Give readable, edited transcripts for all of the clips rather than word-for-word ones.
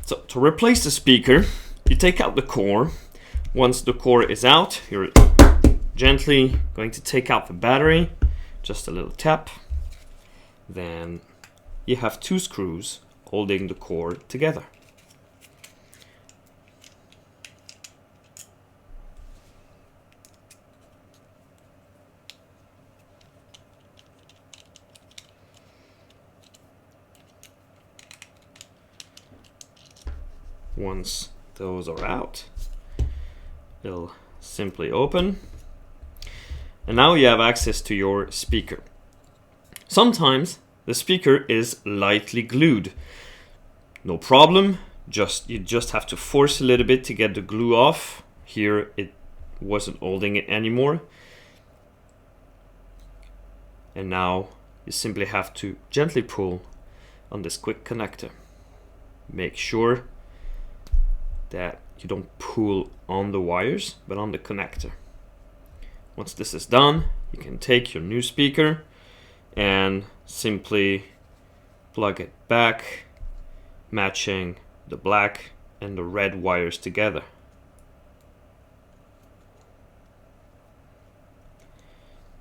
So to replace the speaker, you take out the core. Once the core is out, you're gently going to take out the battery, just a little tap. Then you have 2 screws holding the core together. Once those are out, it'll simply open, and now you have access to your speaker. Sometimes the speaker is lightly glued. No problem, you just have to force a little bit to get the glue off. Here it wasn't holding it anymore, and now you simply have to gently pull on this quick connector. Make sure that you don't pull on the wires, but on the connector. Once this is done, you can take your new speaker and simply plug it back, matching the black and the red wires together.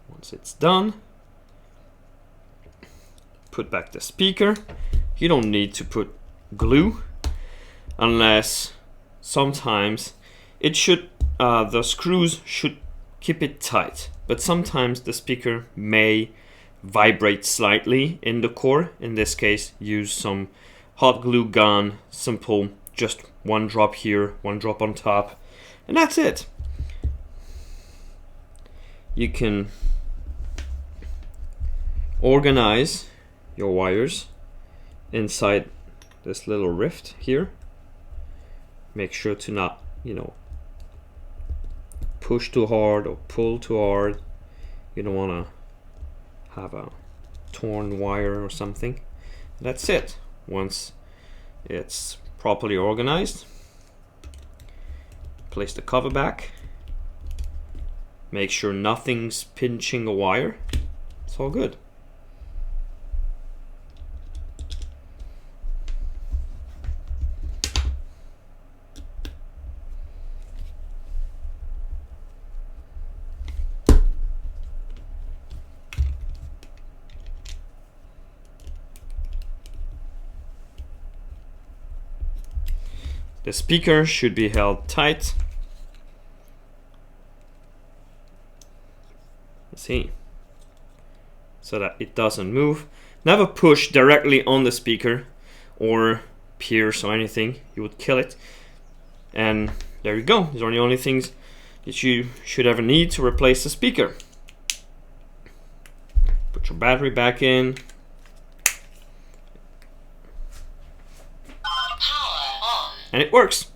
Once it's done, put back the speaker. You don't need to put glue unless sometimes it should, the screws should keep it tight, but sometimes the speaker may vibrate slightly in the core. In this case, use some hot glue gun, simple, just 1 drop here, 1 drop on top, and that's it. You can organize your wires inside this little rift here. Make sure to not, push too hard or pull too hard. You don't want to have a torn wire or something. That's it. Once it's properly organized, place the cover back. Make sure nothing's pinching a wire. It's all good. The speaker should be held tight. See, so that it doesn't move. Never push directly on the speaker or pierce or anything. You would kill it. And there you go. These are the only things that you should ever need to replace the speaker. Put your battery back in. And it works.